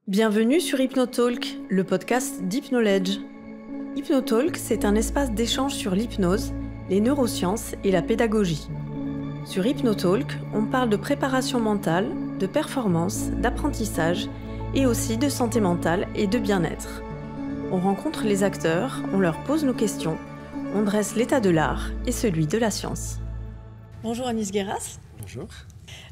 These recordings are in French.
Bienvenue sur Hypnotalk, le podcast d'Hypknowledge. Hypnotalk, c'est un espace d'échange sur l'hypnose, les neurosciences et la pédagogie. Sur Hypnotalk, on parle de préparation mentale, de performance, d'apprentissage et aussi de santé mentale et de bien-être. On rencontre les acteurs, on leur pose nos questions, on dresse l'état de l'art et celui de la science. Bonjour Anis Guéras. Bonjour.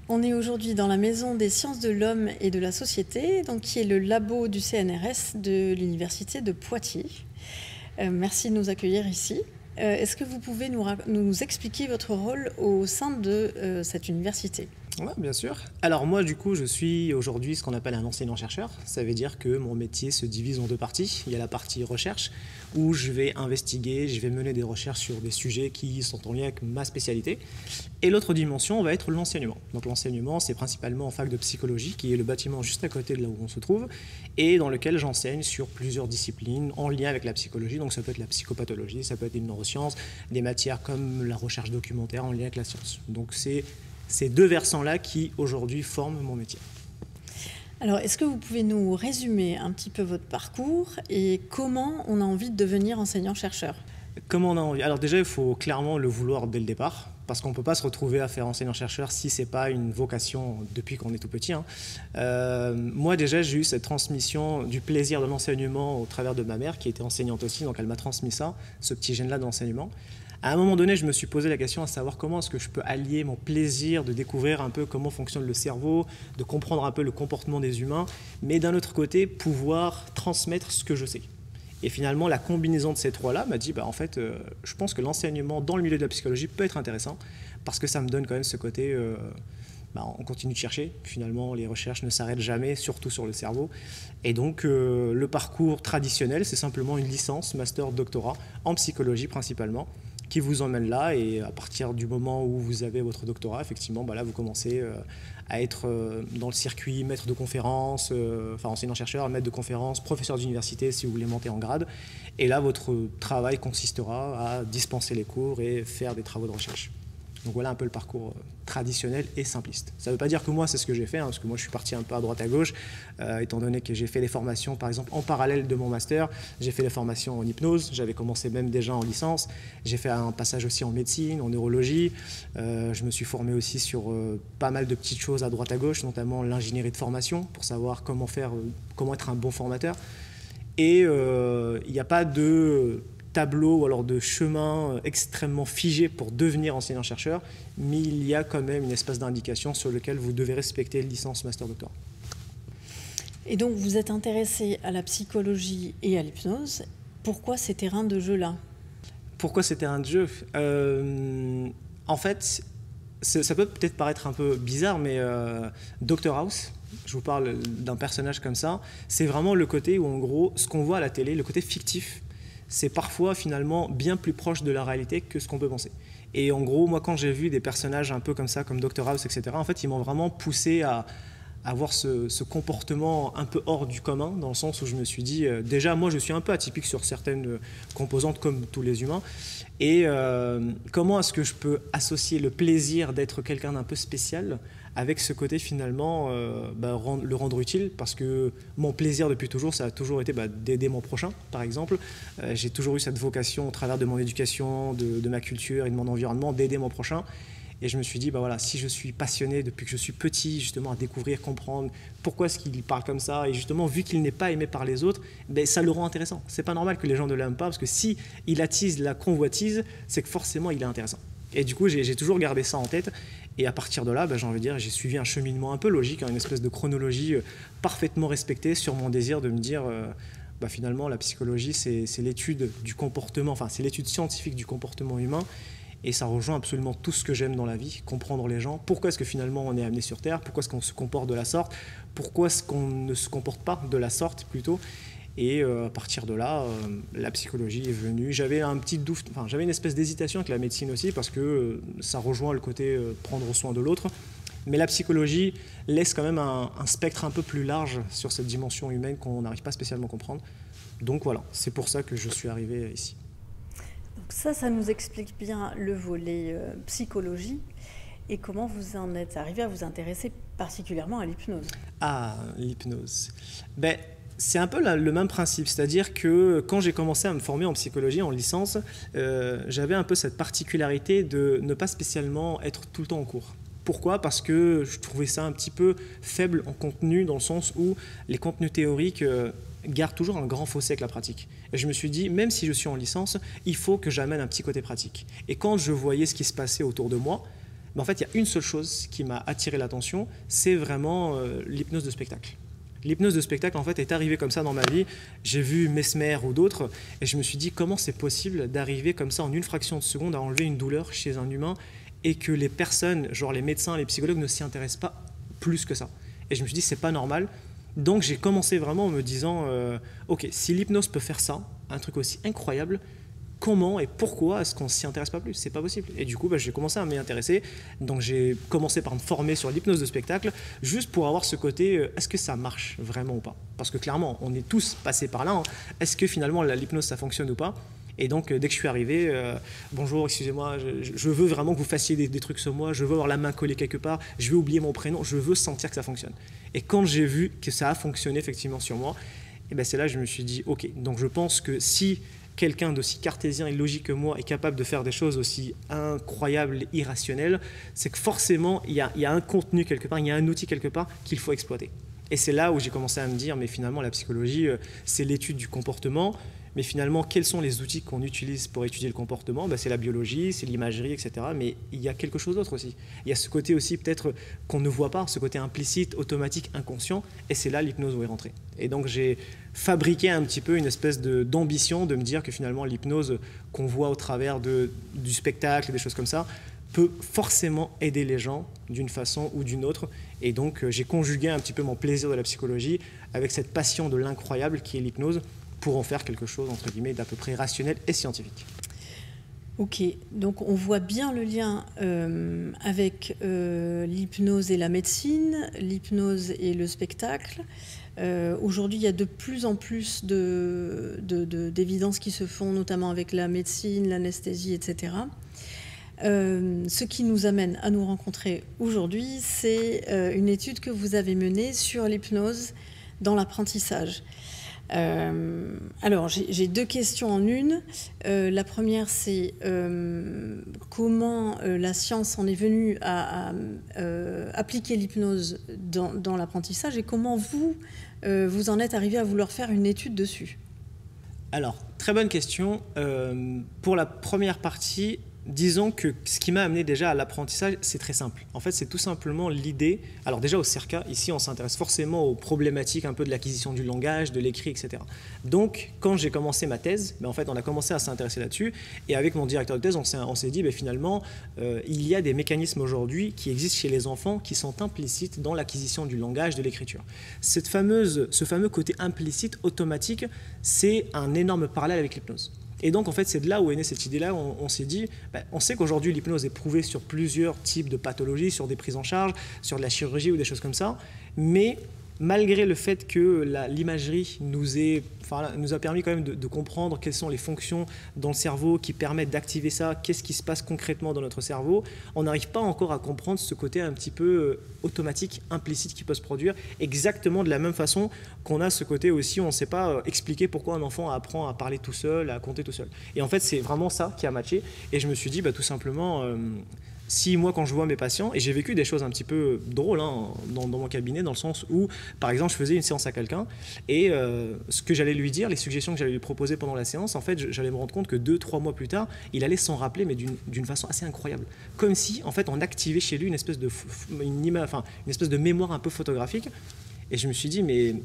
On est aujourd'hui dans la Maison des sciences de l'homme et de la société, donc qui est le labo du CNRS de l'Université de Poitiers. Merci de nous accueillir ici. Est-ce que vous pouvez nous expliquer votre rôle au sein de cette université ? Oui, bien sûr. Alors moi, du coup, je suis aujourd'hui ce qu'on appelle un enseignant-chercheur. Ça veut dire que mon métier se divise en deux parties. Il y a la partie recherche, où je vais investiguer, je vais mener des recherches sur des sujets qui sont en lien avec ma spécialité. Et l'autre dimension va être l'enseignement. Donc l'enseignement, c'est principalement en fac de psychologie, qui est le bâtiment juste à côté de là où on se trouve, et dans lequel j'enseigne sur plusieurs disciplines en lien avec la psychologie. Donc ça peut être la psychopathologie, ça peut être les neurosciences, des matières comme la recherche documentaire en lien avec la science. Donc c'est ces deux versants-là qui, aujourd'hui, forment mon métier. Alors, est-ce que vous pouvez nous résumer un petit peu votre parcours et comment on a envie de devenir enseignant-chercheur ? Comment on a envie ? Alors déjà, il faut clairement le vouloir dès le départ, parce qu'on ne peut pas se retrouver à faire enseignant-chercheur si ce n'est pas une vocation depuis qu'on est tout petit. Moi, déjà, j'ai eu cette transmission du plaisir de l'enseignement au travers de ma mère, qui était enseignante aussi, donc elle m'a transmis ça, ce petit gène-là d'enseignement. À un moment donné, je me suis posé la question à savoir comment est-ce que je peux allier mon plaisir de découvrir un peu comment fonctionne le cerveau, de comprendre un peu le comportement des humains, mais d'un autre côté, pouvoir transmettre ce que je sais. Et finalement, la combinaison de ces trois-là m'a dit, je pense que l'enseignement dans le milieu de la psychologie peut être intéressant, parce que ça me donne quand même ce côté, on continue de chercher. Finalement, les recherches ne s'arrêtent jamais, surtout sur le cerveau. Et donc, le parcours traditionnel, c'est simplement une licence, master, doctorat, en psychologie principalement, qui vous emmène là, et à partir du moment où vous avez votre doctorat, effectivement, là, vous commencez à être dans le circuit maître de conférence, enseignant-chercheur, maître de conférence, professeur d'université si vous voulez monter en grade. Et là, votre travail consistera à dispenser les cours et faire des travaux de recherche. Donc voilà un peu le parcours traditionnel et simpliste. Ça ne veut pas dire que moi, c'est ce que j'ai fait, parce que moi, je suis parti un peu à droite à gauche, étant donné que j'ai fait des formations, par exemple, en parallèle de mon master. J'ai fait des formations en hypnose, j'avais commencé même déjà en licence. J'ai fait un passage aussi en médecine, en neurologie. Je me suis formé aussi sur pas mal de petites choses à droite à gauche, notamment l'ingénierie de formation, pour savoir comment être un bon formateur. Et il n'y a pas de tableau ou alors de chemin extrêmement figé pour devenir enseignant-chercheur, mais il y a quand même une espèce d'indication sur laquelle vous devez respecter licence, master, doctorat. Et donc, vous êtes intéressé à la psychologie et à l'hypnose. Pourquoi ces terrains de jeu-là ? Pourquoi ces terrains de jeu ? En fait, ça peut peut-être paraître un peu bizarre, mais Dr House, je vous parle d'un personnage comme ça, c'est vraiment le côté où, en gros, ce qu'on voit à la télé, le côté fictif, c'est parfois finalement bien plus proche de la réalité que ce qu'on peut penser. Et en gros, moi, quand j'ai vu des personnages un peu comme ça, comme Dr House, etc., en fait, ils m'ont vraiment poussé à avoir ce comportement un peu hors du commun, dans le sens où je me suis dit, déjà, moi, je suis un peu atypique sur certaines composantes, comme tous les humains, et comment est-ce que je peux associer le plaisir d'être quelqu'un d'un peu spécial avec ce côté finalement le rendre utile, parce que mon plaisir depuis toujours, ça a toujours été d'aider mon prochain, par exemple. J'ai toujours eu cette vocation au travers de mon éducation, de ma culture et de mon environnement, d'aider mon prochain. Et je me suis dit, si je suis passionné depuis que je suis petit, justement, à découvrir, comprendre pourquoi est-ce qu'il parle comme ça, et justement, vu qu'il n'est pas aimé par les autres, ça le rend intéressant. C'est pas normal que les gens ne l'aiment pas, parce que si il attise la convoitise, c'est que forcément, il est intéressant. Et du coup, j'ai toujours gardé ça en tête. Et à partir de là, j'ai envie de dire, j'ai suivi un cheminement un peu logique, une espèce de chronologie parfaitement respectée sur mon désir de me dire, finalement, la psychologie, c'est l'étude du comportement, c'est l'étude scientifique du comportement humain. Et ça rejoint absolument tout ce que j'aime dans la vie, comprendre les gens. Pourquoi est-ce que finalement on est amené sur Terre ? Pourquoi est-ce qu'on se comporte de la sorte ? Pourquoi est-ce qu'on ne se comporte pas de la sorte plutôt ? Et à partir de là, la psychologie est venue. J'avais un petit doute, j'avais une espèce d'hésitation avec la médecine aussi, parce que ça rejoint le côté prendre soin de l'autre. Mais la psychologie laisse quand même un spectre un peu plus large sur cette dimension humaine qu'on n'arrive pas spécialement à comprendre. Donc voilà, c'est pour ça que je suis arrivé ici. Donc ça nous explique bien le volet psychologie et comment vous en êtes arrivé à vous intéresser particulièrement à l'hypnose. Ah, l'hypnose. Ben, c'est un peu le même principe, c'est-à-dire que quand j'ai commencé à me former en psychologie, en licence, j'avais un peu cette particularité de ne pas spécialement être tout le temps en cours. Pourquoi ? Parce que je trouvais ça un petit peu faible en contenu, dans le sens où les contenus théoriques gardent toujours un grand fossé avec la pratique. Et je me suis dit, même si je suis en licence, il faut que j'amène un petit côté pratique. Et quand je voyais ce qui se passait autour de moi, ben en fait, il y a une seule chose qui m'a attiré l'attention, c'est vraiment l'hypnose de spectacle. L'hypnose de spectacle, en fait, est arrivée comme ça dans ma vie. J'ai vu Mesmer ou d'autres, et je me suis dit, comment c'est possible d'arriver comme ça en une fraction de seconde à enlever une douleur chez un humain et que les personnes, genre les médecins, les psychologues, ne s'y intéressent pas plus que ça. Et je me suis dit, c'est pas normal. Donc j'ai commencé vraiment en me disant, ok, si l'hypnose peut faire ça, un truc aussi incroyable, comment et pourquoi est-ce qu'on ne s'y intéresse pas plus? C'est pas possible. Et du coup, j'ai commencé à m'y intéresser. Donc j'ai commencé par me former sur l'hypnose de spectacle, juste pour avoir ce côté, est-ce que ça marche vraiment ou pas? Parce que clairement, on est tous passés par là. Hein. Est-ce que finalement l'hypnose, ça fonctionne ou pas? Et donc, dès que je suis arrivé, bonjour, excusez-moi, je veux vraiment que vous fassiez des trucs sur moi, je veux avoir la main collée quelque part, je veux oublier mon prénom, je veux sentir que ça fonctionne. Et quand j'ai vu que ça a fonctionné effectivement sur moi, et ben c'est là que je me suis dit, ok, donc je pense que si quelqu'un d'aussi cartésien et logique que moi est capable de faire des choses aussi incroyables et irrationnelles, c'est que forcément, il y a un contenu quelque part, il y a un outil quelque part qu'il faut exploiter. Et c'est là où j'ai commencé à me dire, mais finalement, la psychologie, c'est l'étude du comportement. Mais finalement, quels sont les outils qu'on utilise pour étudier le comportement? C'est la biologie, c'est l'imagerie, etc. Mais il y a quelque chose d'autre aussi. Il y a ce côté aussi peut-être qu'on ne voit pas, ce côté implicite, automatique, inconscient. Et c'est là l'hypnose où est rentrée. Et donc j'ai fabriqué un petit peu une espèce d'ambition de me dire que finalement l'hypnose qu'on voit au travers du spectacle, des choses comme ça, peut forcément aider les gens d'une façon ou d'une autre. Et donc j'ai conjugué un petit peu mon plaisir de la psychologie avec cette passion de l'incroyable qui est l'hypnose, pour en faire quelque chose, entre guillemets, d'à peu près rationnel et scientifique. Ok, donc on voit bien le lien avec l'hypnose et la médecine, l'hypnose et le spectacle. Aujourd'hui, il y a de plus en plus d'évidences qui se font, notamment avec la médecine, l'anesthésie, etc. Ce qui nous amène à nous rencontrer aujourd'hui, c'est une étude que vous avez menée sur l'hypnose dans l'apprentissage. Alors, j'ai deux questions en une. La première, c'est comment la science en est venue à appliquer l'hypnose dans l'apprentissage et comment vous en êtes arrivé à vouloir faire une étude dessus. Alors, très bonne question. Pour la première partie, disons que ce qui m'a amené déjà à l'apprentissage, c'est très simple. En fait, c'est tout simplement l'idée. Alors déjà au CERCA, ici, on s'intéresse forcément aux problématiques un peu de l'acquisition du langage, de l'écrit, etc. Donc, quand j'ai commencé ma thèse, en fait, on a commencé à s'intéresser là-dessus. Et avec mon directeur de thèse, on s'est dit, finalement, il y a des mécanismes aujourd'hui qui existent chez les enfants qui sont implicites dans l'acquisition du langage, de l'écriture. Ce fameux côté implicite, automatique, c'est un énorme parallèle avec l'hypnose. Et donc, en fait, c'est de là où est née cette idée-là. On s'est dit, on sait qu'aujourd'hui, l'hypnose est prouvée sur plusieurs types de pathologies, sur des prises en charge, sur de la chirurgie ou des choses comme ça. Mais malgré le fait que l'imagerie nous a permis quand même de comprendre quelles sont les fonctions dans le cerveau qui permettent d'activer ça, qu'est-ce qui se passe concrètement dans notre cerveau, on n'arrive pas encore à comprendre ce côté un petit peu automatique, implicite qui peut se produire, exactement de la même façon qu'on a ce côté aussi, on ne sait pas expliquer pourquoi un enfant apprend à parler tout seul, à compter tout seul. Et en fait, c'est vraiment ça qui a matché. Et je me suis dit, tout simplement... Si moi, quand je vois mes patients, et j'ai vécu des choses un petit peu drôles dans mon cabinet, dans le sens où, par exemple, je faisais une séance à quelqu'un et ce que j'allais lui dire, les suggestions que j'allais lui proposer pendant la séance, en fait, j'allais me rendre compte que 2-3 mois plus tard, il allait s'en rappeler, mais d'une façon assez incroyable. Comme si, en fait, on activait chez lui une espèce de mémoire un peu photographique. Et je me suis dit, mais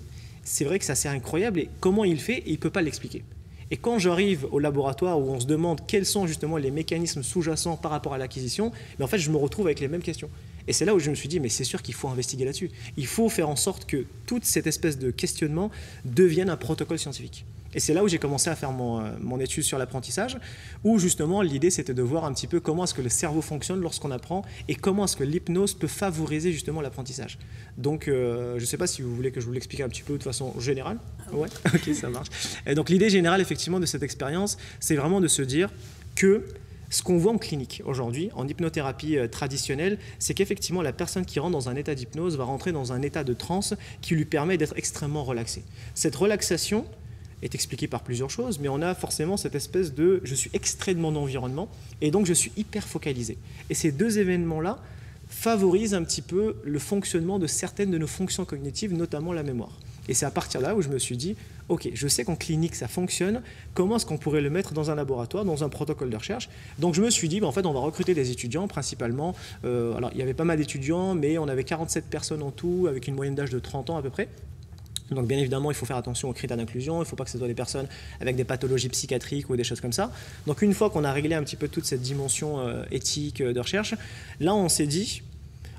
c'est vrai que ça c'est incroyable, et comment il fait, il ne peut pas l'expliquer. Et quand j'arrive au laboratoire où on se demande quels sont justement les mécanismes sous-jacents par rapport à l'acquisition, en fait, je me retrouve avec les mêmes questions. Et c'est là où je me suis dit, mais c'est sûr qu'il faut investiguer là-dessus. Il faut faire en sorte que toute cette espèce de questionnement devienne un protocole scientifique. Et c'est là où j'ai commencé à faire mon étude sur l'apprentissage, où justement l'idée c'était de voir un petit peu comment est-ce que le cerveau fonctionne lorsqu'on apprend et comment est-ce que l'hypnose peut favoriser justement l'apprentissage. Donc je ne sais pas si vous voulez que je vous l'explique un petit peu de façon générale. Ouais, ok, ça marche. Et donc l'idée générale effectivement de cette expérience, c'est vraiment de se dire que Ce qu'on voit en clinique aujourd'hui, en hypnothérapie traditionnelle, c'est qu'effectivement la personne qui rentre dans un état d'hypnose va rentrer dans un état de transe qui lui permet d'être extrêmement relaxé. Cette relaxation est expliquée par plusieurs choses, mais on a forcément cette espèce de « je suis extrait de mon environnement » et donc je suis hyper focalisé. Et ces deux événements-là favorisent un petit peu le fonctionnement de certaines de nos fonctions cognitives, notamment la mémoire. Et c'est à partir de là où je me suis dit, ok, je sais qu'en clinique ça fonctionne, comment est-ce qu'on pourrait le mettre dans un laboratoire, dans un protocole de recherche? Donc je me suis dit, en fait on va recruter des étudiants principalement, alors il y avait pas mal d'étudiants, mais on avait 47 personnes en tout, avec une moyenne d'âge de 30 ans à peu près. Donc bien évidemment, il faut faire attention aux critères d'inclusion, il ne faut pas que ce soit des personnes avec des pathologies psychiatriques ou des choses comme ça. Donc une fois qu'on a réglé un petit peu toute cette dimension éthique de recherche, là on s'est dit,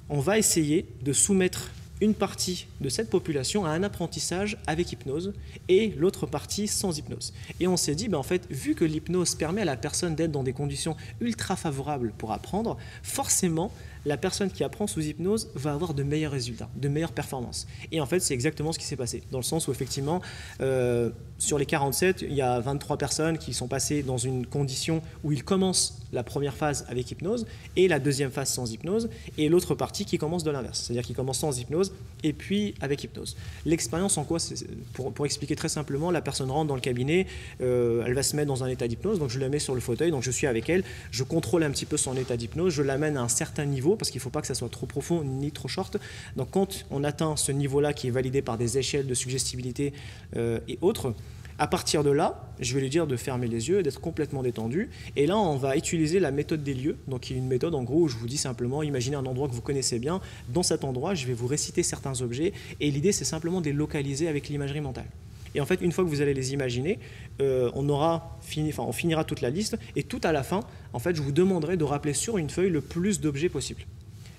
on va essayer de soumettre une partie de cette population à un apprentissage avec hypnose et l'autre partie sans hypnose. Et on s'est dit, en fait, vu que l'hypnose permet à la personne d'être dans des conditions ultra favorables pour apprendre, forcément, la personne qui apprend sous hypnose va avoir de meilleurs résultats, de meilleures performances. Et en fait, c'est exactement ce qui s'est passé, dans le sens où effectivement, sur les 47, il y a 23 personnes qui sont passées dans une condition où ils commencent la première phase avec hypnose et la deuxième phase sans hypnose, et l'autre partie qui commence de l'inverse, c'est-à-dire qui commence sans hypnose et puis avec hypnose. L'expérience en quoi, pour expliquer très simplement, la personne rentre dans le cabinet, elle va se mettre dans un état d'hypnose, donc je la mets sur le fauteuil, donc je suis avec elle, je contrôle un petit peu son état d'hypnose, je l'amène à un certain niveau, parce qu'il ne faut pas que ça soit trop profond ni trop short. Donc quand on atteint ce niveau-là qui est validé par des échelles de suggestibilité et autres, à partir de là, je vais lui dire de fermer les yeux, d'être complètement détendu. Et là, on va utiliser la méthode des lieux. Donc, il y a une méthode, en gros, où je vous dis simplement, imaginez un endroit que vous connaissez bien. Dans cet endroit, je vais vous réciter certains objets. Et l'idée, c'est simplement de les localiser avec l'imagerie mentale. Et en fait, une fois que vous allez les imaginer, on finira toute la liste. Et tout à la fin, en fait, je vous demanderai de rappeler sur une feuille le plus d'objets possible.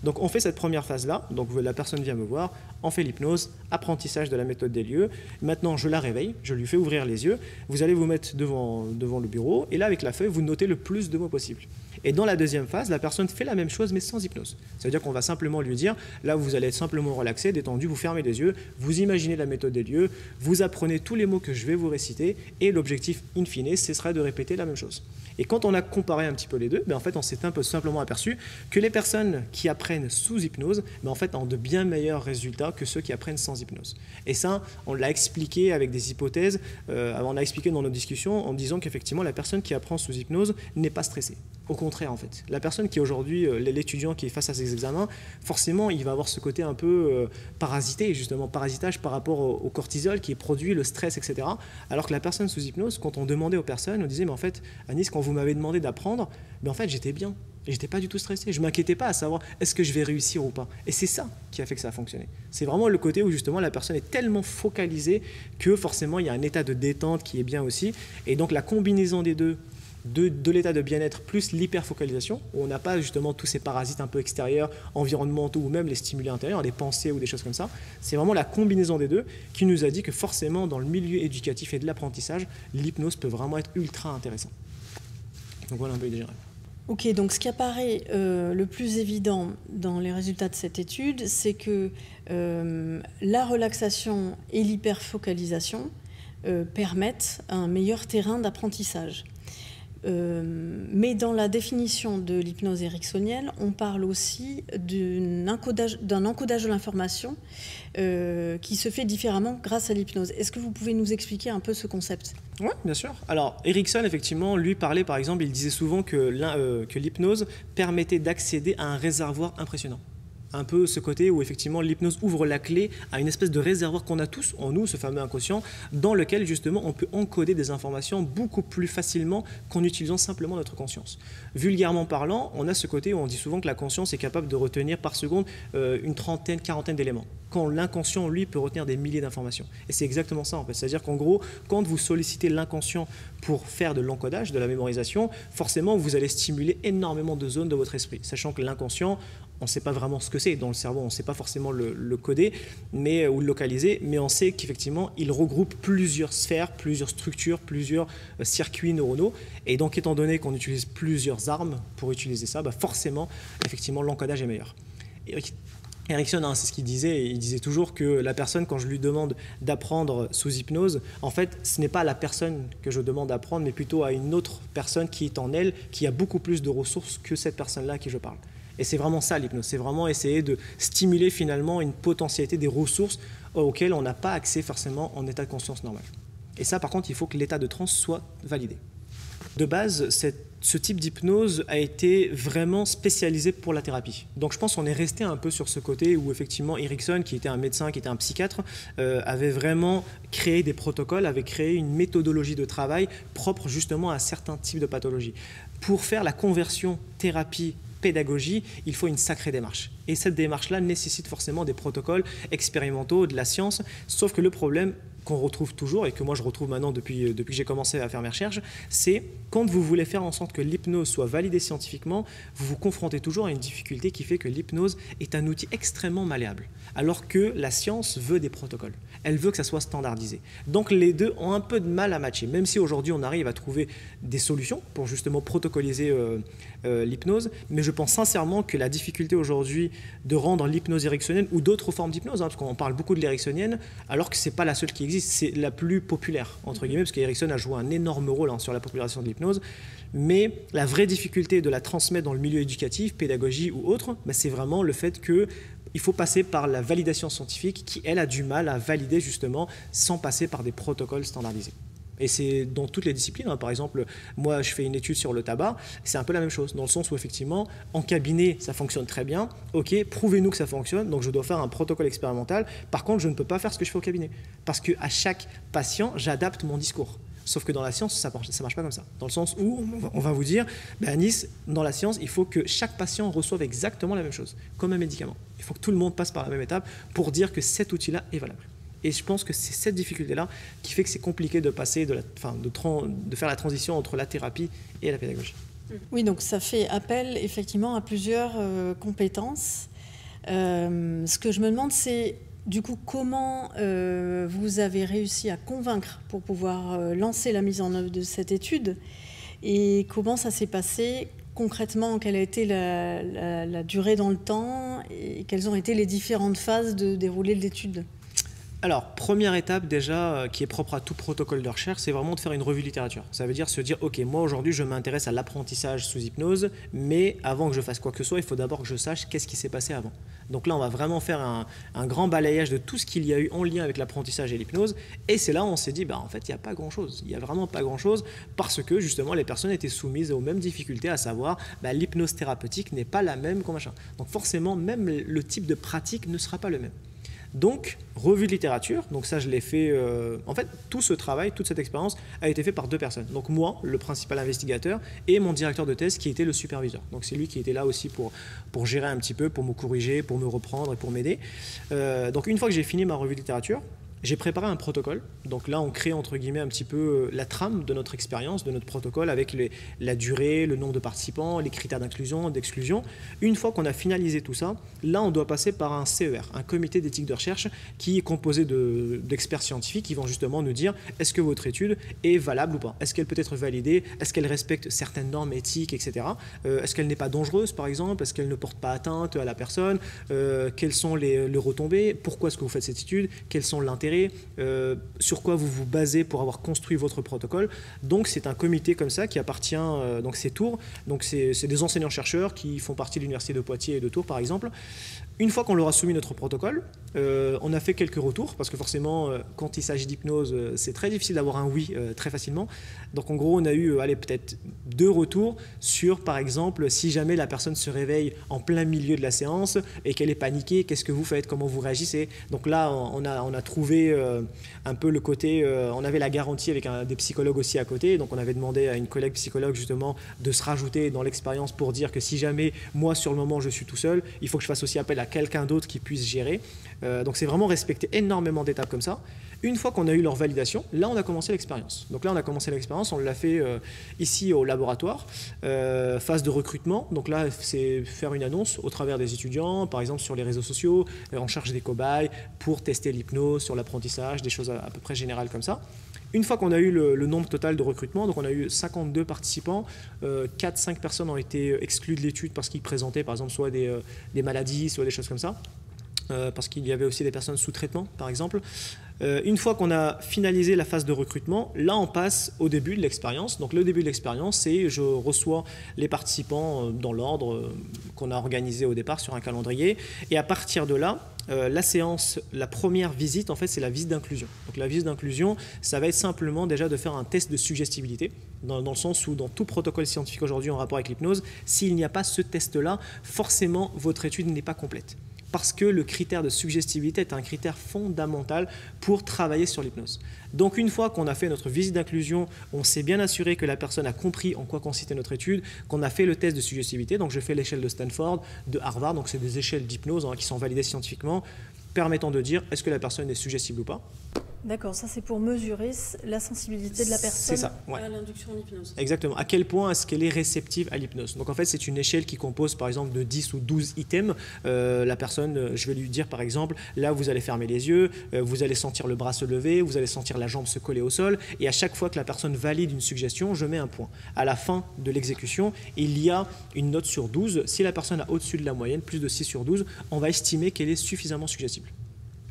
Donc on fait cette première phase-là, donc la personne vient me voir, on fait l'hypnose, apprentissage de la méthode des lieux. Maintenant, je la réveille, je lui fais ouvrir les yeux, vous allez vous mettre devant le bureau, et là, avec la feuille, vous notez le plus de mots possible. Et dans la deuxième phase, la personne fait la même chose, mais sans hypnose. Ça veut dire qu'on va simplement lui dire, là, vous allez être simplement relaxé, détendu, vous fermez les yeux, vous imaginez la méthode des lieux, vous apprenez tous les mots que je vais vous réciter, et l'objectif, in fine, ce sera de répéter la même chose. Et quand on a comparé un petit peu les deux, en fait, on s'est un peu simplement aperçu que les personnes qui apprennent sous hypnose, en fait, ont de bien meilleurs résultats que ceux qui apprennent sans hypnose. Et ça, on l'a expliqué avec des hypothèses, on l'a expliqué dans nos discussions en disant qu'effectivement, la personne qui apprend sous hypnose n'est pas stressée. Au contraire, en fait. La personne qui aujourd'hui, l'étudiant qui est face à ses examens, forcément, il va avoir ce côté un peu parasité, justement, parasitage par rapport au cortisol qui est produit, le stress, etc. Alors que la personne sous hypnose, quand on demandait aux personnes, on disait, mais en fait, Anis, quand vous m'avez demandé d'apprendre, en fait, j'étais bien. Et j'étais pas du tout stressé. Je ne m'inquiétais pas à savoir est-ce que je vais réussir ou pas. Et c'est ça qui a fait que ça a fonctionné. C'est vraiment le côté où justement la personne est tellement focalisée que forcément il y a un état de détente qui est bien aussi. Et donc la combinaison des deux, de l'état de bien-être plus l'hyperfocalisation, où on n'a pas justement tous ces parasites un peu extérieurs, environnementaux ou même les stimuli intérieurs, des pensées ou des choses comme ça. C'est vraiment la combinaison des deux qui nous a dit que forcément dans le milieu éducatif et de l'apprentissage, l'hypnose peut vraiment être ultra intéressant. Donc voilà un peu déjà. Ok, donc ce qui apparaît le plus évident dans les résultats de cette étude, c'est que la relaxation et l'hyperfocalisation permettent un meilleur terrain d'apprentissage. Mais dans la définition de l'hypnose ericksonienne, on parle aussi d'un encodage de l'information qui se fait différemment grâce à l'hypnose. Est-ce que vous pouvez nous expliquer un peu ce concept ? Oui, bien sûr. Alors, Erickson, effectivement, lui parlait, par exemple, il disait souvent que l'hypnose permettait d'accéder à un réservoir impressionnant. Un peu ce côté où effectivement l'hypnose ouvre la clé à une espèce de réservoir qu'on a tous en nous, ce fameux inconscient, dans lequel justement on peut encoder des informations beaucoup plus facilement qu'en utilisant simplement notre conscience. Vulgairement parlant, on a ce côté où on dit souvent que la conscience est capable de retenir par seconde une trentaine, quarantaine d'éléments, quand l'inconscient, lui, peut retenir des milliers d'informations. Et c'est exactement ça en fait. C'est-à-dire qu'en gros, quand vous sollicitez l'inconscient pour faire de l'encodage, de la mémorisation, forcément vous allez stimuler énormément de zones de votre esprit, sachant que l'inconscient, on ne sait pas vraiment ce que c'est dans le cerveau, on ne sait pas forcément le coder ou le localiser, mais on sait qu'effectivement, il regroupe plusieurs sphères, plusieurs structures, plusieurs circuits neuronaux. Et donc, étant donné qu'on utilise plusieurs armes pour utiliser ça, forcément, effectivement, l'encodage est meilleur. Erickson, hein, c'est ce qu'il disait. Il disait toujours que la personne, quand je lui demande d'apprendre sous hypnose, en fait, ce n'est pas à la personne que je demande d'apprendre, mais plutôt à une autre personne qui est en elle, qui a beaucoup plus de ressources que cette personne-là à qui je parle. Et c'est vraiment ça l'hypnose, c'est vraiment essayer de stimuler finalement une potentialité des ressources auxquelles on n'a pas accès forcément en état de conscience normal. Et ça, par contre, il faut que l'état de transe soit validé. De base, ce type d'hypnose a été vraiment spécialisé pour la thérapie. Donc je pense qu'on est resté un peu sur ce côté où effectivement Erickson, qui était un médecin, qui était un psychiatre, avait vraiment créé des protocoles, avait créé une méthodologie de travail propre justement à certains types de pathologies. Pour faire la conversion thérapie-pédagogie, il faut une sacrée démarche. Et cette démarche-là nécessite forcément des protocoles expérimentaux, de la science, sauf que le problème qu'on retrouve toujours, et que moi je retrouve maintenant depuis que j'ai commencé à faire mes recherches, c'est quand vous voulez faire en sorte que l'hypnose soit validée scientifiquement, vous vous confrontez toujours à une difficulté qui fait que l'hypnose est un outil extrêmement malléable, alors que la science veut des protocoles. Elle veut que ça soit standardisé. Donc les deux ont un peu de mal à matcher, même si aujourd'hui on arrive à trouver des solutions pour justement protocoliser l'hypnose, mais je pense sincèrement que la difficulté aujourd'hui de rendre l'hypnose ericksonienne ou d'autres formes d'hypnose, hein, parce qu'on parle beaucoup de l'ericksonienne, alors que ce n'est pas la seule qui existe, c'est la plus populaire, entre guillemets, parce qu'Erickson a joué un énorme rôle sur la popularisation de l'hypnose, mais la vraie difficulté de la transmettre dans le milieu éducatif, pédagogie ou autre, c'est vraiment le fait qu'il faut passer par la validation scientifique qui, elle, a du mal à valider justement sans passer par des protocoles standardisés. Et c'est dans toutes les disciplines. Hein. Par exemple, moi, je fais une étude sur le tabac. C'est un peu la même chose, dans le sens où, effectivement, en cabinet, ça fonctionne très bien. OK, prouvez-nous que ça fonctionne. Donc, je dois faire un protocole expérimental. Par contre, je ne peux pas faire ce que je fais au cabinet. Parce qu'à chaque patient, j'adapte mon discours. Sauf que dans la science, ça ne marche pas comme ça. Dans le sens où on va vous dire, Anis, dans la science, il faut que chaque patient reçoive exactement la même chose, comme un médicament. Il faut que tout le monde passe par la même étape pour dire que cet outil-là est valable. Et je pense que c'est cette difficulté-là qui fait que c'est compliqué de passer, de faire la transition entre la thérapie et la pédagogie. Oui, donc ça fait appel effectivement à plusieurs compétences. Ce que je me demande, c'est du coup comment vous avez réussi à convaincre pour pouvoir lancer la mise en œuvre de cette étude et comment ça s'est passé concrètement, quelle a été la durée dans le temps et quelles ont été les différentes phases de déroulé de l'étude. Alors, première étape déjà, qui est propre à tout protocole de recherche, c'est vraiment de faire une revue littérature. Ça veut dire se dire, ok, moi aujourd'hui je m'intéresse à l'apprentissage sous hypnose, mais avant que je fasse quoi que ce soit, il faut d'abord que je sache qu'est-ce qui s'est passé avant. Donc là, on va vraiment faire un grand balayage de tout ce qu'il y a eu en lien avec l'apprentissage et l'hypnose, et c'est là où on s'est dit, en fait, il n'y a pas grand-chose. Il n'y a vraiment pas grand-chose, parce que justement, les personnes étaient soumises aux mêmes difficultés, à savoir, l'hypnose thérapeutique n'est pas la même qu'en machin. Donc forcément, même le type de pratique ne sera pas le même. Donc, revue de littérature, donc ça je l'ai fait, en fait tout ce travail, toute cette expérience a été fait par deux personnes. Donc moi, le principal investigateur, et mon directeur de thèse qui était le superviseur. Donc c'est lui qui était là aussi pour gérer un petit peu, pour me corriger, pour me reprendre et pour m'aider. Donc une fois que j'ai fini ma revue de littérature, j'ai préparé un protocole. Donc là, on crée entre guillemets un petit peu la trame de notre expérience, de notre protocole avec la durée, le nombre de participants, les critères d'inclusion, d'exclusion. Une fois qu'on a finalisé tout ça, là, on doit passer par un CER, un comité d'éthique de recherche qui est composé d'experts scientifiques qui vont justement nous dire est-ce que votre étude est valable ou pas ? Est-ce qu'elle peut être validée ? Est-ce qu'elle respecte certaines normes éthiques, etc. Est-ce qu'elle n'est pas dangereuse, par exemple ? Est-ce qu'elle ne porte pas atteinte à la personne ? Quelles sont les retombées ? Pourquoi est-ce que vous faites cette étude ? Quels sont l'intérêt ? Sur quoi vous vous basez pour avoir construit votre protocole. Donc c'est un comité comme ça qui appartient, donc c'est Tours, donc c'est des enseignants-chercheurs qui font partie de l'université de Poitiers et de Tours par exemple. Une fois qu'on leur a soumis notre protocole, on a fait quelques retours, parce que forcément, quand il s'agit d'hypnose, c'est très difficile d'avoir un oui très facilement. Donc en gros, on a eu peut-être 2 retours sur, par exemple, si jamais la personne se réveille en plein milieu de la séance et qu'elle est paniquée, qu'est-ce que vous faites, comment vous réagissez. Donc là, on a trouvé un peu le côté, on avait la garantie avec des psychologues aussi à côté, donc on avait demandé à une collègue psychologue justement de se rajouter dans l'expérience pour dire que si jamais, moi sur le moment, je suis tout seul, il faut que je fasse aussi appel à quelqu'un d'autre qui puisse gérer. Donc c'est vraiment respecter énormément d'étapes comme ça. Une fois qu'on a eu leur validation, là on a commencé l'expérience. Donc là on a commencé l'expérience, on l'a fait ici au laboratoire, phase de recrutement. Donc là c'est faire une annonce au travers des étudiants, par exemple sur les réseaux sociaux, on cherche des cobayes pour tester l'hypnose, sur l'apprentissage, des choses à peu près générales comme ça. Une fois qu'on a eu le nombre total de recrutement, donc on a eu 52 participants, 4-5 personnes ont été exclues de l'étude parce qu'ils présentaient par exemple soit des maladies, soit des choses comme ça. parce qu'il y avait aussi des personnes sous traitement, par exemple. Une fois qu'on a finalisé la phase de recrutement, là on passe au début de l'expérience. Donc le début de l'expérience, c'est je reçois les participants dans l'ordre qu'on a organisé au départ sur un calendrier. Et à partir de là, la séance, la première visite, en fait, c'est la visite d'inclusion. Donc la visite d'inclusion, ça va être simplement déjà de faire un test de suggestibilité, dans le sens où dans tout protocole scientifique aujourd'hui en rapport avec l'hypnose, s'il n'y a pas ce test-là, forcément votre étude n'est pas complète. Parce que le critère de suggestibilité est un critère fondamental pour travailler sur l'hypnose. Donc une fois qu'on a fait notre visite d'inclusion, on s'est bien assuré que la personne a compris en quoi consistait notre étude, qu'on a fait le test de suggestibilité, donc je fais l'échelle de Stanford, de Harvard, donc c'est des échelles d'hypnose qui sont validées scientifiquement, permettant de dire est-ce que la personne est suggestible ou pas. D'accord, ça c'est pour mesurer la sensibilité de la personne à l'induction en hypnose. Exactement, à quel point est-ce qu'elle est réceptive à l'hypnose. Donc en fait c'est une échelle qui compose par exemple de 10 ou 12 items. La personne, je vais lui dire par exemple, là vous allez fermer les yeux, vous allez sentir le bras se lever, vous allez sentir la jambe se coller au sol, et à chaque fois que la personne valide une suggestion, je mets un point. À la fin de l'exécution, il y a une note sur 12. Si la personne a au-dessus de la moyenne, plus de 6 sur 12, on va estimer qu'elle est suffisamment suggestible.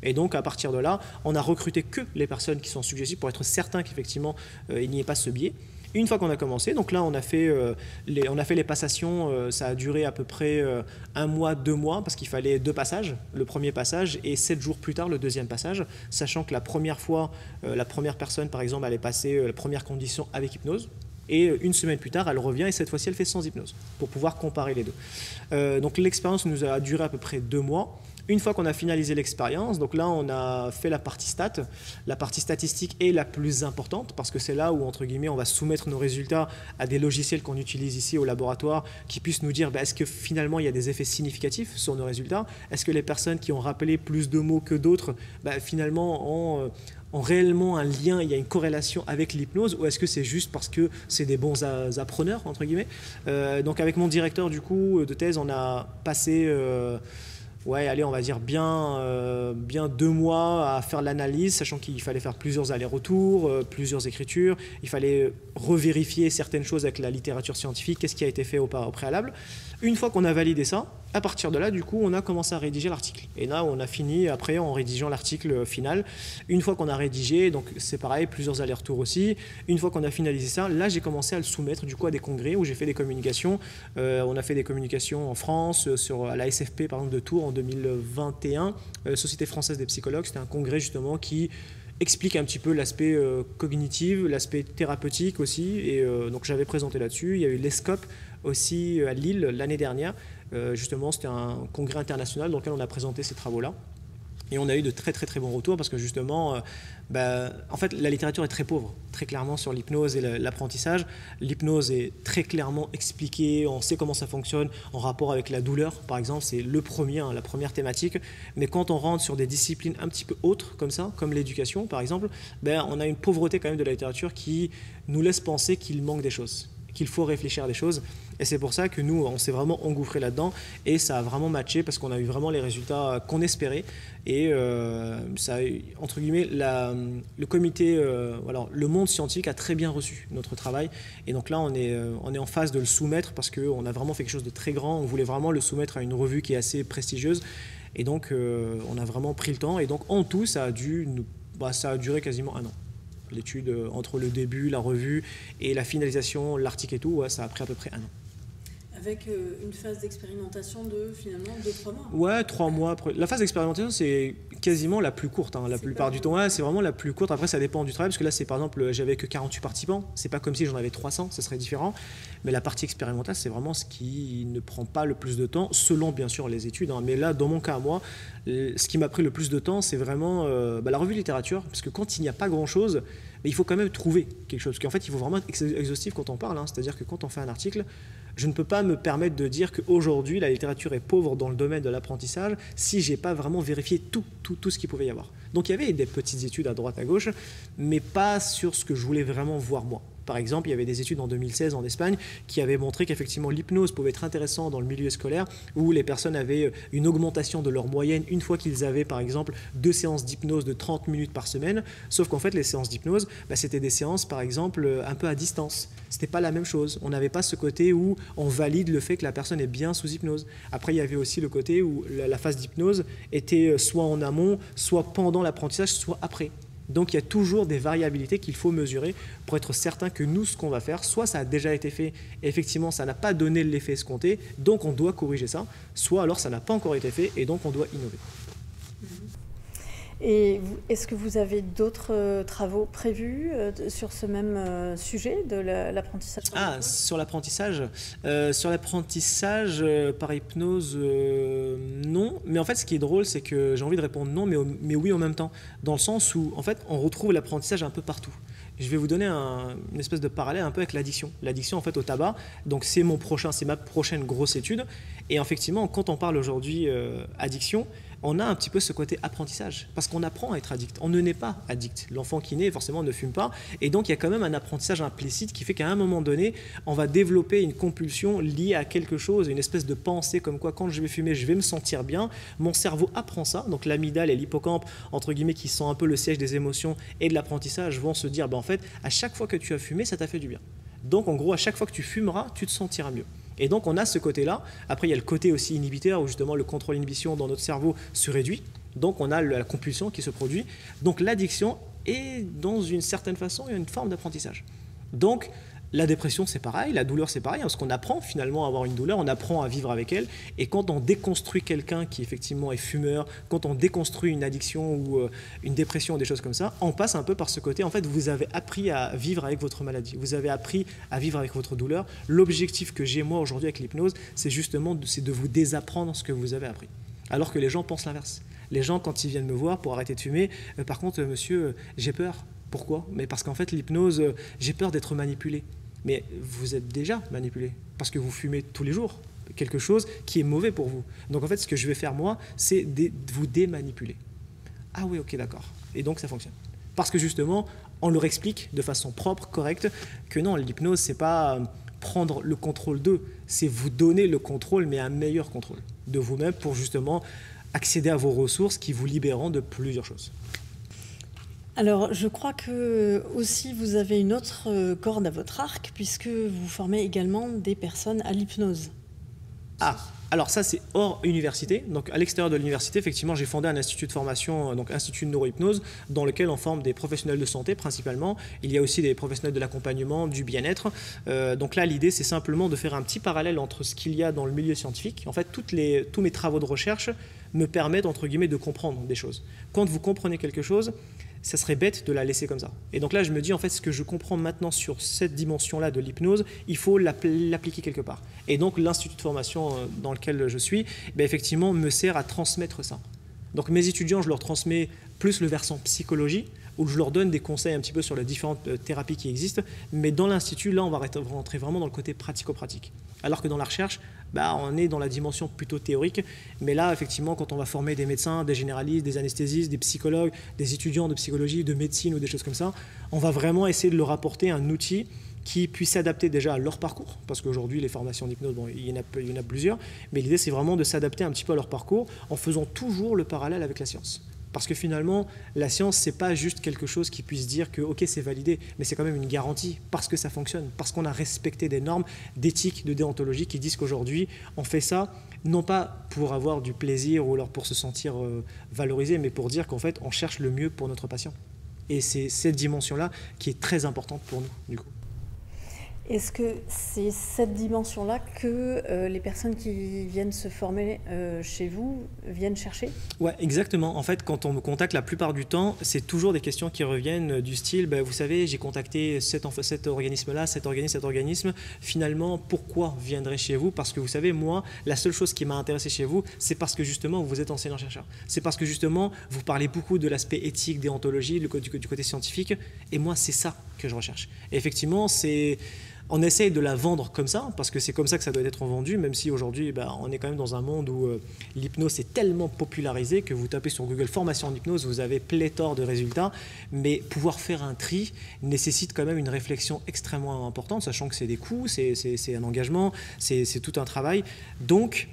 Et donc à partir de là, on a recruté que les personnes qui sont suggestibles pour être certain qu'effectivement il n'y ait pas ce biais. Une fois qu'on a commencé, donc là on a fait les passations, ça a duré à peu près 1 mois, 2 mois, parce qu'il fallait 2 passages, le premier passage et 7 jours plus tard le deuxième passage, sachant que la première fois, la première personne par exemple allait passer la première condition avec hypnose. Et 1 semaine plus tard, elle revient et cette fois-ci, elle fait sans hypnose pour pouvoir comparer les deux. Donc l'expérience nous a duré à peu près 2 mois. Une fois qu'on a finalisé l'expérience, donc là on a fait la partie stat. La partie statistique est la plus importante parce que c'est là où entre guillemets on va soumettre nos résultats à des logiciels qu'on utilise ici au laboratoire qui puissent nous dire est-ce que finalement il y a des effets significatifs sur nos résultats, est-ce que les personnes qui ont rappelé plus de mots que d'autres finalement ont réellement un lien, il y a une corrélation avec l'hypnose, ou est-ce que c'est juste parce que c'est des bons appreneurs entre guillemets. Donc avec mon directeur du coup de thèse, on a passé on va dire bien 2 mois à faire l'analyse, sachant qu'il fallait faire plusieurs allers-retours, plusieurs écritures, il fallait revérifier certaines choses avec la littérature scientifique, qu'est-ce qui a été fait au préalable. Une fois qu'on a validé ça, à partir de là, du coup, on a commencé à rédiger l'article. Et là, on a fini après en rédigeant l'article final. Une fois qu'on a rédigé, donc c'est pareil, plusieurs allers-retours aussi. Une fois qu'on a finalisé ça, là, j'ai commencé à le soumettre du coup à des congrès où j'ai fait des communications. On a fait des communications en France, à la SFP par exemple de Tours en 2021, Société française des psychologues. C'était un congrès justement qui explique un petit peu l'aspect cognitif, l'aspect thérapeutique aussi. Et donc j'avais présenté là-dessus. Il y a eu l'ESCOP aussi à Lille l'année dernière. Justement, c'était un congrès international dans lequel on a présenté ces travaux-là. Et on a eu de très très très bons retours parce que justement, en fait, la littérature est très pauvre, très clairement sur l'hypnose et l'apprentissage. L'hypnose est très clairement expliquée, on sait comment ça fonctionne en rapport avec la douleur, par exemple, c'est la première thématique. Mais quand on rentre sur des disciplines un petit peu autres comme ça, comme l'éducation par exemple, on a une pauvreté quand même de la littérature qui nous laisse penser qu'il manque des choses, qu'il faut réfléchir à des choses. Et c'est pour ça que nous, on s'est vraiment engouffré là-dedans et ça a vraiment matché parce qu'on a eu vraiment les résultats qu'on espérait. Et ça, entre guillemets, le comité, le monde scientifique a très bien reçu notre travail. Et donc là, on est en phase de le soumettre parce qu'on a vraiment fait quelque chose de très grand. On voulait vraiment le soumettre à une revue qui est assez prestigieuse. Et donc, on a vraiment pris le temps. Et donc, en tout, ça a duré quasiment 1 an. L'étude, entre le début, la revue et la finalisation, l'article et tout, ça a pris à peu près 1 an. Avec une phase d'expérimentation de finalement 2-3 mois. Ouais, 3 mois. La phase d'expérimentation, c'est quasiment la plus courte. La plupart du temps, c'est vraiment la plus courte. Après, ça dépend du travail, parce que là, c'est par exemple, j'avais que 48 participants. C'est pas comme si j'en avais 300, ça serait différent. Mais la partie expérimentale, c'est vraiment ce qui ne prend pas le plus de temps, selon bien sûr les études. Mais là, dans mon cas, moi, ce qui m'a pris le plus de temps, c'est vraiment la revue de littérature, parce que quand il n'y a pas grand-chose, il faut quand même trouver quelque chose. Parce qu'en fait, il faut vraiment être exhaustif quand on parle. C'est-à-dire que quand on fait un article, je ne peux pas me permettre de dire qu'aujourd'hui, la littérature est pauvre dans le domaine de l'apprentissage si je n'ai pas vraiment vérifié tout ce qu'il pouvait y avoir. Donc il y avait des petites études à droite, à gauche, mais pas sur ce que je voulais vraiment voir moi. Par exemple, il y avait des études en 2016 en Espagne qui avaient montré qu'effectivement l'hypnose pouvait être intéressant dans le milieu scolaire où les personnes avaient une augmentation de leur moyenne une fois qu'ils avaient par exemple 2 séances d'hypnose de 30 minutes par semaine, sauf qu'en fait les séances d'hypnose, c'était des séances par exemple un peu à distance. C'était pas la même chose. On n'avait pas ce côté où on valide le fait que la personne est bien sous hypnose. Après, il y avait aussi le côté où la phase d'hypnose était soit en amont, soit pendant l'apprentissage, soit après. Donc il y a toujours des variabilités qu'il faut mesurer pour être certain que nous, ce qu'on va faire, soit ça a déjà été fait et effectivement ça n'a pas donné l'effet escompté, donc on doit corriger ça, soit alors ça n'a pas encore été fait et donc on doit innover. Et est-ce que vous avez d'autres travaux prévus sur ce même sujet de l'apprentissage? Sur l'apprentissage par hypnose, non. Mais en fait, ce qui est drôle, c'est que j'ai envie de répondre non, mais oui en même temps. Dans le sens où, en fait, on retrouve l'apprentissage un peu partout. Je vais vous donner une espèce de parallèle un peu avec l'addiction. L'addiction, en fait, au tabac, donc c'est ma prochaine grosse étude. Et effectivement, quand on parle aujourd'hui addiction, on a un petit peu ce côté apprentissage, parce qu'on apprend à être addict. On ne naît pas addict. L'enfant qui naît, forcément, ne fume pas. Et donc, il y a quand même un apprentissage implicite qui fait qu'à un moment donné, on va développer une compulsion liée à quelque chose, une espèce de pensée comme quoi, quand je vais fumer, je vais me sentir bien. Mon cerveau apprend ça. Donc, l'amygdale et l'hippocampe, entre guillemets, qui sont un peu le siège des émotions et de l'apprentissage, vont se dire, en fait, à chaque fois que tu as fumé, ça t'a fait du bien. Donc, en gros, à chaque fois que tu fumeras, tu te sentiras mieux. Et donc, on a ce côté-là. Après, il y a le côté aussi inhibiteur, où justement, le contrôle-inhibition dans notre cerveau se réduit. Donc, on a la compulsion qui se produit. Donc, l'addiction est, dans une certaine façon, une forme d'apprentissage. Donc, la dépression, c'est pareil. La douleur, c'est pareil. Parce qu'on apprend finalement à avoir une douleur, on apprend à vivre avec elle. Et quand on déconstruit quelqu'un qui, effectivement, est fumeur, quand on déconstruit une addiction ou une dépression ou des choses comme ça, on passe un peu par ce côté. En fait, vous avez appris à vivre avec votre maladie. Vous avez appris à vivre avec votre douleur. L'objectif que j'ai, moi, aujourd'hui, avec l'hypnose, c'est justement de vous désapprendre ce que vous avez appris. Alors que les gens pensent l'inverse. Les gens, quand ils viennent me voir pour arrêter de fumer, par contre, monsieur, j'ai peur. Pourquoi? Mais parce qu'en fait, l'hypnose, j'ai peur d'être manipulé. Mais vous êtes déjà manipulé parce que vous fumez tous les jours quelque chose qui est mauvais pour vous. Donc en fait, ce que je vais faire moi, c'est vous démanipuler. Ah oui, ok, d'accord. Et donc ça fonctionne. Parce que justement, on leur explique de façon propre, correcte, que non, l'hypnose, c'est pas prendre le contrôle d'eux, c'est vous donner le contrôle, mais un meilleur contrôle de vous-même pour justement accéder à vos ressources qui vous libéreront de plusieurs choses. Alors, je crois que aussi vous avez une autre corde à votre arc, puisque vous formez également des personnes à l'hypnose. Alors ça c'est hors université. Donc à l'extérieur de l'université, effectivement, j'ai fondé un institut de formation, donc institut de neurohypnose, dans lequel on forme des professionnels de santé principalement. Il y a aussi des professionnels de l'accompagnement, du bien-être. Donc là, l'idée, c'est simplement de faire un petit parallèle entre ce qu'il y a dans le milieu scientifique. En fait, tous mes travaux de recherche me permettent, entre guillemets, de comprendre des choses. Quand vous comprenez quelque chose, ça serait bête de la laisser comme ça. Et donc là, je me dis, en fait, ce que je comprends maintenant sur cette dimension-là de l'hypnose, il faut l'appliquer quelque part. Et donc, l'institut de formation dans lequel je suis, effectivement, me sert à transmettre ça. Donc, mes étudiants, je leur transmets plus le versant psychologie, où je leur donne des conseils un petit peu sur les différentes thérapies qui existent. Mais dans l'institut, là, on va rentrer vraiment dans le côté pratico-pratique. Alors que dans la recherche, on est dans la dimension plutôt théorique. Mais là, effectivement, quand on va former des médecins, des généralistes, des anesthésistes, des psychologues, des étudiants de psychologie, de médecine ou des choses comme ça, on va vraiment essayer de leur apporter un outil qui puisse s'adapter déjà à leur parcours. Parce qu'aujourd'hui, les formations d'hypnose, il y en a plusieurs. Mais l'idée, c'est vraiment de s'adapter un petit peu à leur parcours en faisant toujours le parallèle avec la science. Parce que finalement, la science, c'est pas juste quelque chose qui puisse dire que ok, c'est validé, mais c'est quand même une garantie parce que ça fonctionne, parce qu'on a respecté des normes d'éthique, de déontologie qui disent qu'aujourd'hui, on fait ça non pas pour avoir du plaisir ou alors pour se sentir valorisé, mais pour dire qu'en fait, on cherche le mieux pour notre patient. Et c'est cette dimension-là qui est très importante pour nous, du coup. Est-ce que c'est cette dimension-là que les personnes qui viennent se former chez vous viennent chercher? Ouais, exactement. En fait, quand on me contacte, la plupart du temps, c'est toujours des questions qui reviennent du style vous savez, j'ai contacté cet organisme-là, cet organisme. Finalement, pourquoi viendrais chez vous? Parce que vous savez, moi, la seule chose qui m'a intéressé chez vous, c'est parce que justement, vous êtes enseignant-chercheur. C'est parce que justement, vous parlez beaucoup de l'aspect éthique, déontologie, du côté scientifique. Et moi, c'est ça que je recherche. Et effectivement, c'est On essaye de la vendre comme ça, parce que c'est comme ça que ça doit être vendu, même si aujourd'hui, on est quand même dans un monde où l'hypnose est tellement popularisée que vous tapez sur Google formation en hypnose, vous avez pléthore de résultats, mais pouvoir faire un tri nécessite quand même une réflexion extrêmement importante, sachant que c'est des coûts, c'est un engagement, c'est tout un travail. Donc,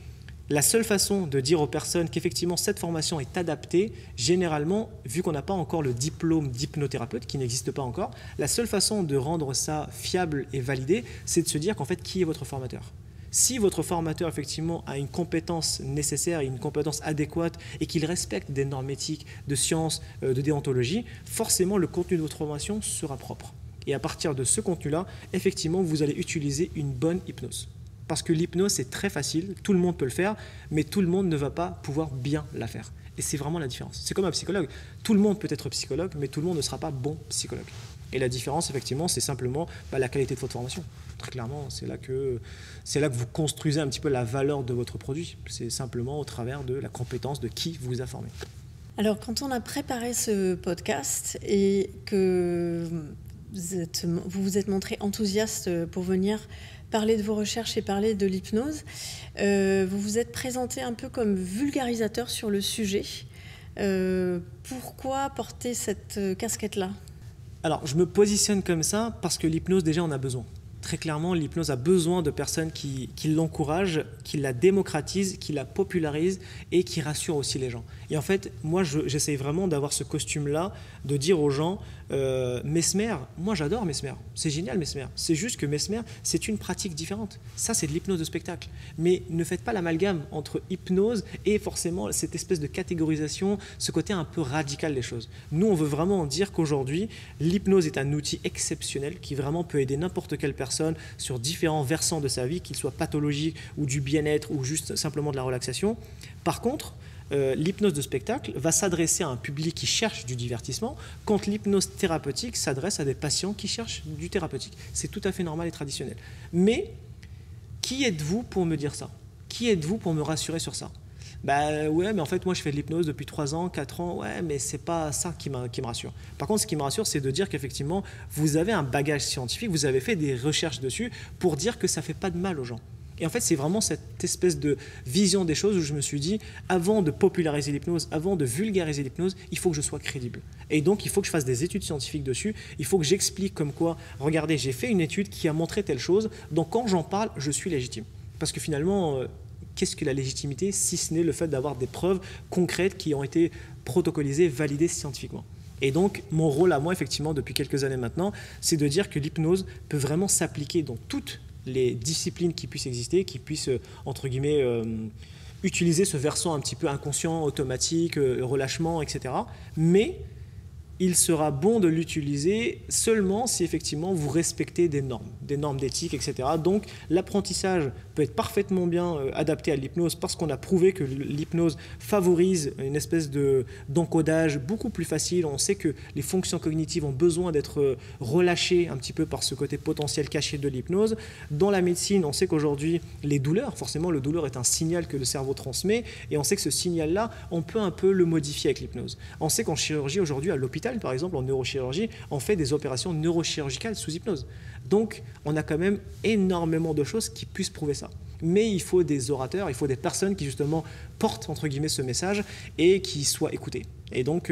la seule façon de dire aux personnes qu'effectivement cette formation est adaptée, généralement, vu qu'on n'a pas encore le diplôme d'hypnothérapeute, qui n'existe pas encore, la seule façon de rendre ça fiable et validé, c'est de se dire qu'en fait, qui est votre formateur ? Si votre formateur, effectivement, a une compétence nécessaire, une compétence adéquate et qu'il respecte des normes éthiques, de sciences, de déontologie, forcément, le contenu de votre formation sera propre. Et à partir de ce contenu-là, effectivement, vous allez utiliser une bonne hypnose. Parce que l'hypnose, c'est très facile, tout le monde peut le faire, mais tout le monde ne va pas pouvoir bien la faire. Et c'est vraiment la différence. C'est comme un psychologue. Tout le monde peut être psychologue, mais tout le monde ne sera pas bon psychologue. Et la différence, effectivement, c'est simplement la qualité de votre formation. Très clairement, c'est là que vous construisez un petit peu la valeur de votre produit. C'est simplement au travers de la compétence de qui vous a formé. Alors, quand on a préparé ce podcast et que vous vous êtes montré enthousiaste pour venir parler de vos recherches et parler de l'hypnose, vous vous êtes présenté un peu comme vulgarisateur sur le sujet. Pourquoi porter cette casquette-là ? Alors, je me positionne comme ça parce que l'hypnose, déjà, on a besoin. Très clairement, l'hypnose a besoin de personnes qui l'encouragent, qui la démocratisent, qui la popularisent et qui rassurent aussi les gens. Et en fait, moi, j'essaye vraiment d'avoir ce costume-là, de dire aux gens, Mesmer, moi j'adore Mesmer, c'est génial Mesmer. C'est juste que Mesmer, c'est une pratique différente. Ça, c'est de l'hypnose de spectacle. Mais ne faites pas l'amalgame entre hypnose et forcément cette espèce de catégorisation, ce côté un peu radical des choses. Nous, on veut vraiment dire qu'aujourd'hui, l'hypnose est un outil exceptionnel qui vraiment peut aider n'importe quelle personne sur différents versants de sa vie, qu'il soit pathologique ou du bien-être ou juste simplement de la relaxation. Par contre, l'hypnose de spectacle va s'adresser à un public qui cherche du divertissement, quand l'hypnose thérapeutique s'adresse à des patients qui cherchent du thérapeutique. C'est tout à fait normal et traditionnel. Mais qui êtes-vous pour me dire ça ? Qui êtes-vous pour me rassurer sur ça ? Ouais, mais en fait, moi, je fais de l'hypnose depuis 3 ans, 4 ans. Ouais, mais c'est pas ça qui me rassure. Par contre, ce qui me rassure, c'est de dire qu'effectivement, vous avez un bagage scientifique, vous avez fait des recherches dessus pour dire que ça fait pas de mal aux gens. Et en fait, c'est vraiment cette espèce de vision des choses où je me suis dit, avant de populariser l'hypnose, avant de vulgariser l'hypnose, il faut que je sois crédible. Et donc, il faut que je fasse des études scientifiques dessus. Il faut que j'explique comme quoi, regardez, j'ai fait une étude qui a montré telle chose. Donc, quand j'en parle, je suis légitime. Parce que finalement, qu'est-ce que la légitimité, si ce n'est le fait d'avoir des preuves concrètes qui ont été protocolisées, validées scientifiquement. Et donc, mon rôle à moi, effectivement, depuis quelques années maintenant, c'est de dire que l'hypnose peut vraiment s'appliquer dans toutes les disciplines qui puissent exister, qui puissent, entre guillemets, utiliser ce versant un petit peu inconscient, automatique, relâchement, etc. Mais il sera bon de l'utiliser seulement si effectivement vous respectez des normes d'éthique, etc. Donc l'apprentissage peut être parfaitement bien adapté à l'hypnose parce qu'on a prouvé que l'hypnose favorise une espèce d'encodage beaucoup plus facile. On sait que les fonctions cognitives ont besoin d'être relâchées un petit peu par ce côté potentiel caché de l'hypnose. Dans la médecine, on sait qu'aujourd'hui, les douleurs, forcément le douleur est un signal que le cerveau transmet et on sait que ce signal-là, on peut un peu le modifier avec l'hypnose. On sait qu'en chirurgie aujourd'hui, à l'hôpital, par exemple, en neurochirurgie, on fait des opérations neurochirurgicales sous hypnose. Donc, on a quand même énormément de choses qui puissent prouver ça. Mais il faut des orateurs, il faut des personnes qui, justement, portent, entre guillemets, ce message et qui soient écoutées. Et donc,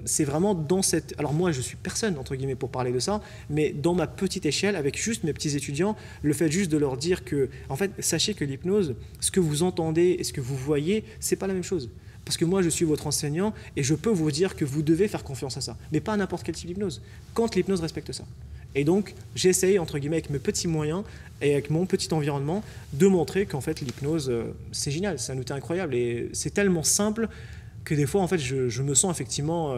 c'est vraiment dans cette... Alors moi, je suis personne, entre guillemets, pour parler de ça, mais dans ma petite échelle, avec juste mes petits étudiants, le fait juste de leur dire que, en fait, sachez que l'hypnose, ce que vous entendez et ce que vous voyez, c'est pas la même chose. Parce que moi, je suis votre enseignant et je peux vous dire que vous devez faire confiance à ça. Mais pas à n'importe quel type d'hypnose. Quand l'hypnose respecte ça. Et donc, j'essaye, entre guillemets, avec mes petits moyens et avec mon petit environnement, de montrer qu'en fait, l'hypnose, c'est génial, c'est un outil incroyable. Et c'est tellement simple que des fois, en fait, je me sens effectivement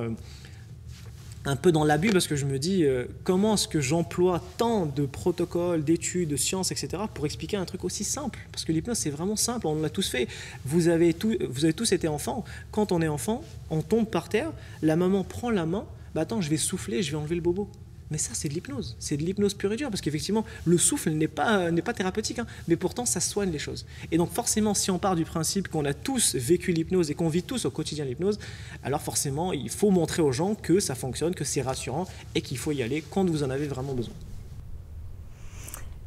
un peu dans l'abus parce que je me dis comment est-ce que j'emploie tant de protocoles, d'études, de sciences, etc. pour expliquer un truc aussi simple. Parce que l'hypnose, c'est vraiment simple, on l'a tous fait. Vous avez tous été enfants. Quand on est enfant, on tombe par terre, la maman prend la main, attends, je vais souffler, je vais enlever le bobo. Mais ça, c'est de l'hypnose pure et dure, parce qu'effectivement, le souffle n'est pas thérapeutique, hein, mais pourtant, ça soigne les choses. Et donc, forcément, si on part du principe qu'on a tous vécu l'hypnose et qu'on vit tous au quotidien l'hypnose, alors forcément, il faut montrer aux gens que ça fonctionne, que c'est rassurant et qu'il faut y aller quand vous en avez vraiment besoin.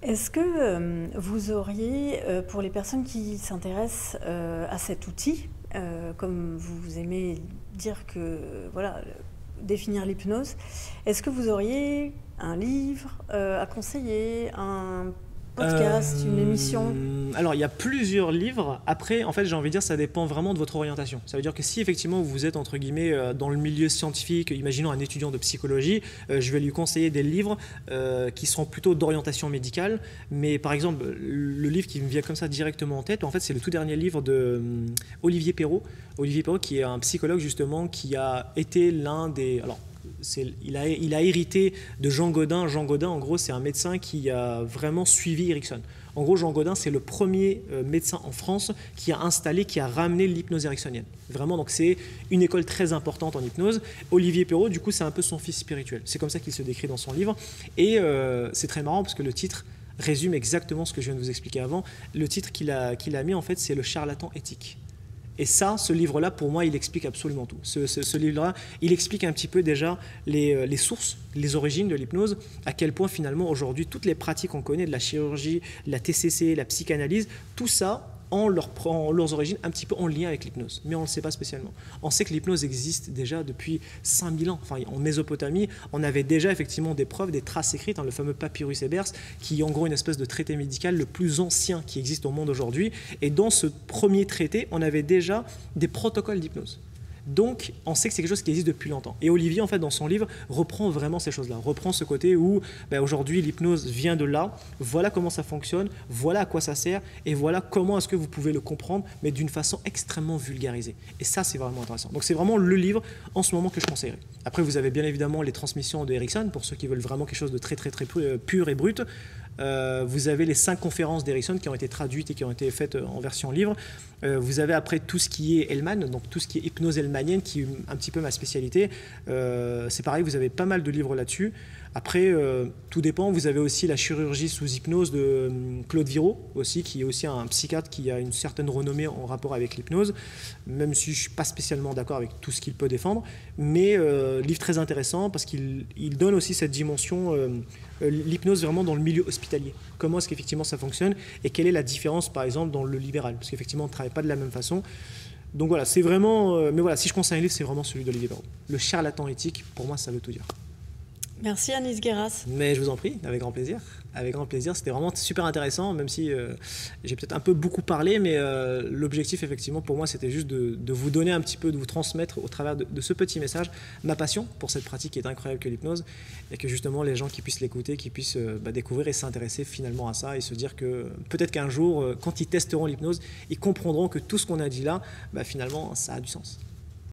Est-ce que vous auriez, pour les personnes qui s'intéressent à cet outil, comme vous aimez dire que, voilà, définir l'hypnose, est-ce que vous auriez un livre à conseiller, un podcast, une émission? Alors, il y a plusieurs livres. Après, en fait, j'ai envie de dire, ça dépend vraiment de votre orientation. Ça veut dire que si effectivement vous êtes, entre guillemets, dans le milieu scientifique, imaginons un étudiant de psychologie, je vais lui conseiller des livres qui seront plutôt d'orientation médicale. Mais par exemple, le livre qui me vient comme ça directement en tête, en fait, c'est le tout dernier livre de Olivier Perrault. Olivier Perrault, qui est un psychologue justement, qui a été l'un des... Alors, il a hérité de Jean Godin. Jean Godin, en gros, c'est un médecin qui a vraiment suivi Erickson. En gros, Jean Godin, c'est le premier médecin en France qui a installé, qui a ramené l'hypnose ericksonienne. Vraiment, donc c'est une école très importante en hypnose. Olivier Perrault, du coup, c'est un peu son fils spirituel. C'est comme ça qu'il se décrit dans son livre. Et c'est très marrant parce que le titre résume exactement ce que je viens de vous expliquer avant. Le titre qu'il a mis, en fait, c'est Le charlatan éthique. Et ça, ce livre-là, pour moi, il explique absolument tout. Ce livre-là, il explique un petit peu déjà les sources, les origines de l'hypnose, à quel point finalement aujourd'hui, toutes les pratiques qu'on connaît, de la chirurgie, de la TCC, la psychanalyse, tout ça ont leurs origines un petit peu en lien avec l'hypnose. Mais on ne le sait pas spécialement. On sait que l'hypnose existe déjà depuis 5000 ans. Enfin, en Mésopotamie, on avait déjà effectivement des preuves, des traces écrites, le fameux papyrus Ebers, qui est en gros une espèce de traité médical le plus ancien qui existe au monde aujourd'hui. Et dans ce premier traité, on avait déjà des protocoles d'hypnose. Donc, on sait que c'est quelque chose qui existe depuis longtemps. Et Olivier, en fait, dans son livre, reprend vraiment ces choses-là. Reprend ce côté où, aujourd'hui, l'hypnose vient de là. Voilà comment ça fonctionne. Voilà à quoi ça sert. Et voilà comment est-ce que vous pouvez le comprendre, mais d'une façon extrêmement vulgarisée. Et ça, c'est vraiment intéressant. Donc, c'est vraiment le livre, en ce moment, que je conseillerais. Après, vous avez bien évidemment les transmissions de Erickson, pour ceux qui veulent vraiment quelque chose de très, très, très pur et brut. Vous avez les 5 conférences d'Erickson qui ont été traduites et qui ont été faites en version livre. Vous avez après tout ce qui est Hellman, donc tout ce qui est hypnose hellmanienne, qui est un petit peu ma spécialité. C'est pareil, vous avez pas mal de livres là-dessus. Après, tout dépend. Vous avez aussi la chirurgie sous hypnose de Claude Virault, aussi, qui est aussi un psychiatre qui a une certaine renommée en rapport avec l'hypnose, même si je ne suis pas spécialement d'accord avec tout ce qu'il peut défendre. Mais livre très intéressant parce qu'il donne aussi cette dimension, l'hypnose vraiment dans le milieu hospitalier. Comment est-ce qu'effectivement ça fonctionne et quelle est la différence, par exemple, dans le libéral, parce qu'effectivement, on ne travaille pas de la même façon. Donc voilà, c'est vraiment... mais voilà, si je conseille un livre, c'est vraiment celui d'Olivier Perrault. Le charlatan éthique, pour moi, ça veut tout dire. Merci Anis Guéras. Mais je vous en prie, avec grand plaisir. Avec grand plaisir, c'était vraiment super intéressant, même si j'ai peut-être un peu beaucoup parlé, mais l'objectif, effectivement, pour moi, c'était juste de vous donner un petit peu, de vous transmettre au travers de ce petit message ma passion pour cette pratique qui est incroyable que l'hypnose, et que justement les gens qui puissent l'écouter, qui puissent découvrir et s'intéresser finalement à ça, et se dire que peut-être qu'un jour, quand ils testeront l'hypnose, ils comprendront que tout ce qu'on a dit là, finalement, ça a du sens.